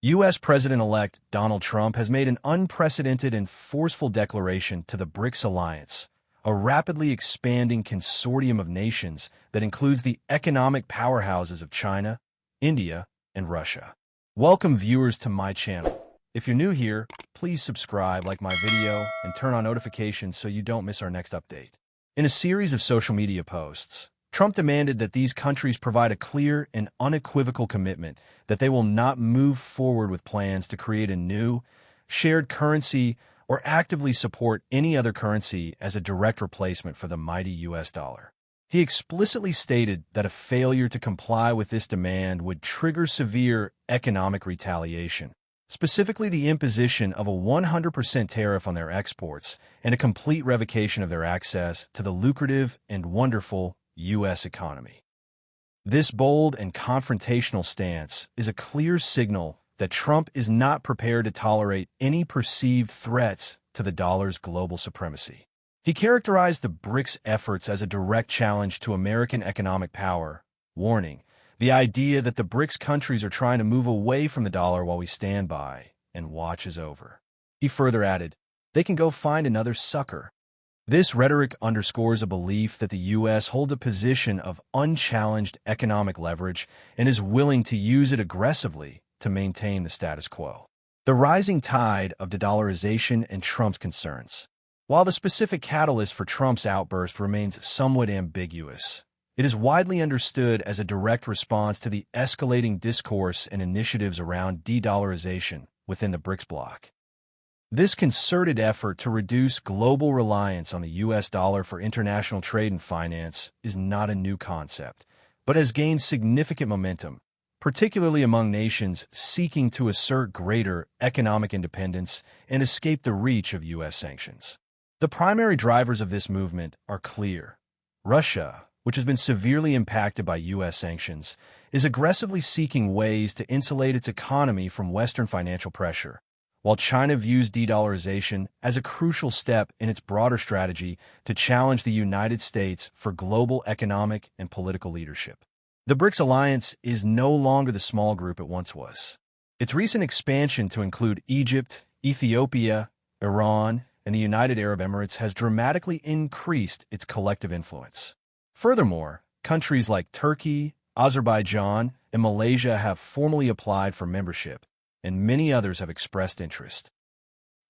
U.S. President-elect Donald Trump has made an unprecedented and forceful declaration to the BRICS alliance, a rapidly expanding consortium of nations that includes the economic powerhouses of China, India, and Russia. Welcome viewers to my channel. If you're new here, please subscribe, like my video, and turn on notifications so you don't miss our next update. In a series of social media posts, Trump demanded that these countries provide a clear and unequivocal commitment that they will not move forward with plans to create a new, shared currency or actively support any other currency as a direct replacement for the mighty U.S. dollar. He explicitly stated that a failure to comply with this demand would trigger severe economic retaliation, specifically the imposition of a 100% tariff on their exports and a complete revocation of their access to the lucrative and wonderful U.S. economy. This bold and confrontational stance is a clear signal that Trump is not prepared to tolerate any perceived threats to the dollar's global supremacy. He characterized the BRICS efforts as a direct challenge to American economic power, warning, "The idea that the BRICS countries are trying to move away from the dollar while we stand by and watch is over." He further added, "They can go find another sucker." This rhetoric underscores a belief that the U.S. holds a position of unchallenged economic leverage and is willing to use it aggressively to maintain the status quo. The rising tide of de-dollarization and Trump's concerns. While the specific catalyst for Trump's outburst remains somewhat ambiguous, it is widely understood as a direct response to the escalating discourse and initiatives around de-dollarization within the BRICS bloc. This concerted effort to reduce global reliance on the U.S. dollar for international trade and finance is not a new concept, but has gained significant momentum, particularly among nations seeking to assert greater economic independence and escape the reach of U.S. sanctions. The primary drivers of this movement are clear. Russia, which has been severely impacted by U.S. sanctions, is aggressively seeking ways to insulate its economy from Western financial pressure, while China views de-dollarization as a crucial step in its broader strategy to challenge the United States for global economic and political leadership. The BRICS alliance is no longer the small group it once was. Its recent expansion to include Egypt, Ethiopia, Iran, and the United Arab Emirates has dramatically increased its collective influence. Furthermore, countries like Turkey, Azerbaijan, and Malaysia have formally applied for membership, and many others have expressed interest.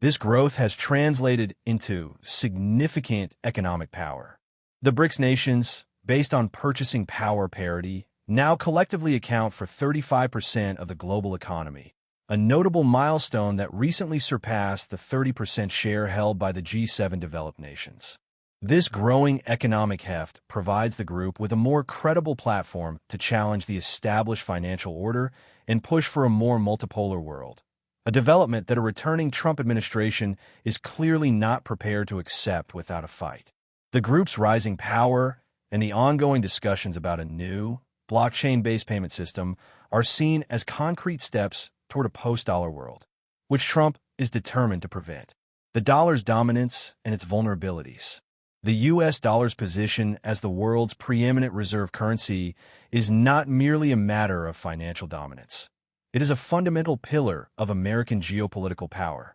This growth has translated into significant economic power. The BRICS nations, based on purchasing power parity, now collectively account for 35% of the global economy, a notable milestone that recently surpassed the 30% share held by the G7 developed nations. This growing economic heft provides the group with a more credible platform to challenge the established financial order and push for a more multipolar world, a development that a returning Trump administration is clearly not prepared to accept without a fight. The group's rising power and the ongoing discussions about a new, blockchain-based payment system are seen as concrete steps toward a post-dollar world, which Trump is determined to prevent. The dollar's dominance and its vulnerabilities. The U.S. dollar's position as the world's preeminent reserve currency is not merely a matter of financial dominance. It is a fundamental pillar of American geopolitical power.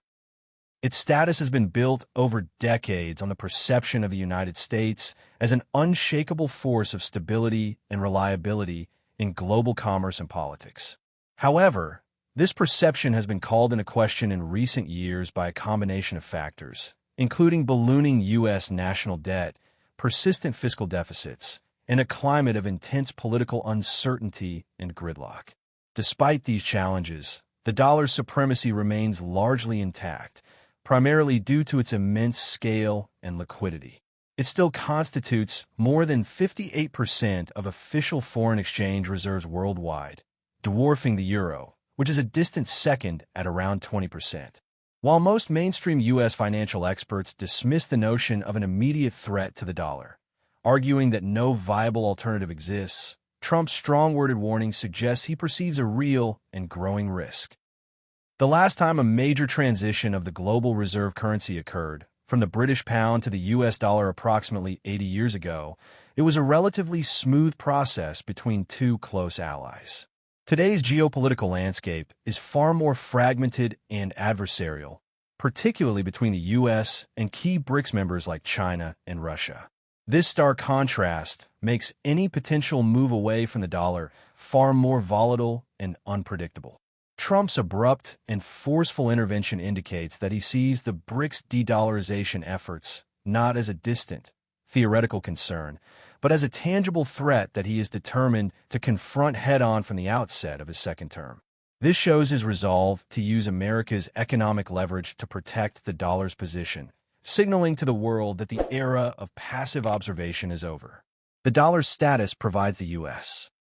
Its status has been built over decades on the perception of the United States as an unshakable force of stability and reliability in global commerce and politics. However, this perception has been called into question in recent years by a combination of factors, including ballooning U.S. national debt, persistent fiscal deficits, and a climate of intense political uncertainty and gridlock. Despite these challenges, the dollar's supremacy remains largely intact, primarily due to its immense scale and liquidity. It still constitutes more than 58% of official foreign exchange reserves worldwide, dwarfing the euro, which is a distant second at around 20%. While most mainstream U.S. financial experts dismiss the notion of an immediate threat to the dollar, arguing that no viable alternative exists, Trump's strong-worded warning suggests he perceives a real and growing risk. The last time a major transition of the global reserve currency occurred, from the British pound to the U.S. dollar approximately 80 years ago, it was a relatively smooth process between two close allies. Today's geopolitical landscape is far more fragmented and adversarial, particularly between the U.S. and key BRICS members like China and Russia. This stark contrast makes any potential move away from the dollar far more volatile and unpredictable. Trump's abrupt and forceful intervention indicates that he sees the BRICS de-dollarization efforts not as a distant, theoretical concern, but as a tangible threat that he is determined to confront head-on from the outset of his second term. This shows his resolve to use America's economic leverage to protect the dollar's position, signaling to the world that the era of passive observation is over. The dollar's status provides the U.S.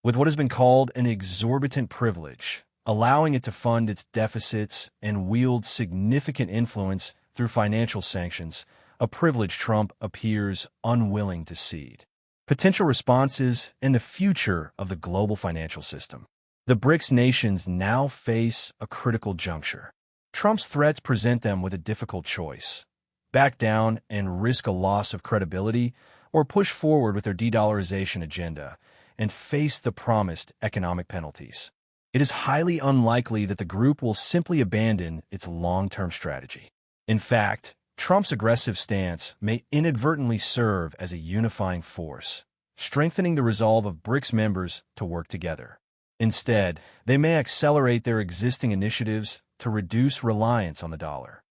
with what has been called an exorbitant privilege, allowing it to fund its deficits and wield significant influence through financial sanctions, a privilege Trump appears unwilling to cede. Potential responses and the future of the global financial system. The BRICS nations now face a critical juncture. Trump's threats present them with a difficult choice: back down and risk a loss of credibility, or push forward with their de-dollarization agenda and face the promised economic penalties. It is highly unlikely that the group will simply abandon its long-term strategy. In fact, Trump's aggressive stance may inadvertently serve as a unifying force, strengthening the resolve of BRICS members to work together. Instead, they may accelerate their existing initiatives to reduce reliance on the dollar.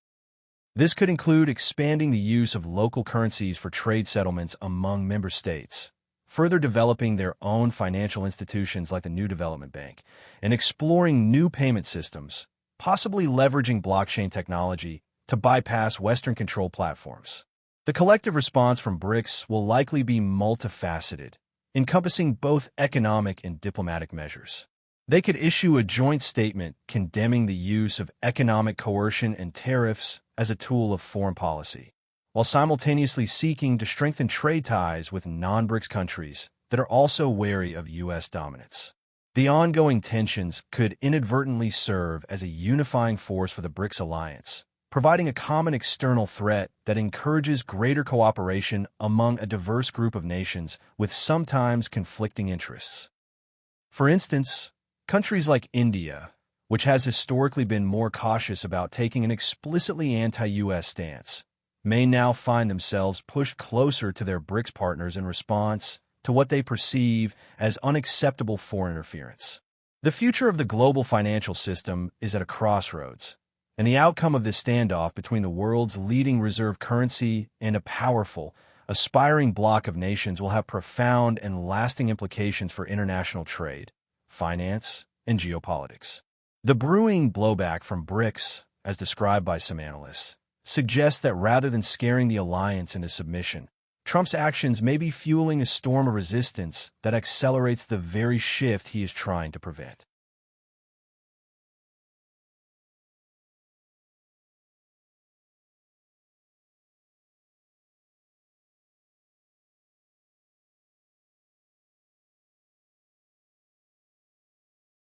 This could include expanding the use of local currencies for trade settlements among member states, further developing their own financial institutions like the New Development Bank, and exploring new payment systems, possibly leveraging blockchain technology to bypass Western control platforms. The collective response from BRICS will likely be multifaceted, encompassing both economic and diplomatic measures. They could issue a joint statement condemning the use of economic coercion and tariffs as a tool of foreign policy, while simultaneously seeking to strengthen trade ties with non-BRICS countries that are also wary of U.S. dominance. The ongoing tensions could inadvertently serve as a unifying force for the BRICS alliance, providing a common external threat that encourages greater cooperation among a diverse group of nations with sometimes conflicting interests. For instance, countries like India, which has historically been more cautious about taking an explicitly anti-U.S. stance, may now find themselves pushed closer to their BRICS partners in response to what they perceive as unacceptable foreign interference. The future of the global financial system is at a crossroads, and the outcome of this standoff between the world's leading reserve currency and a powerful, aspiring bloc of nations will have profound and lasting implications for international trade, finance, and geopolitics. The brewing blowback from BRICS, as described by some analysts, suggests that rather than scaring the alliance into submission, Trump's actions may be fueling a storm of resistance that accelerates the very shift he is trying to prevent.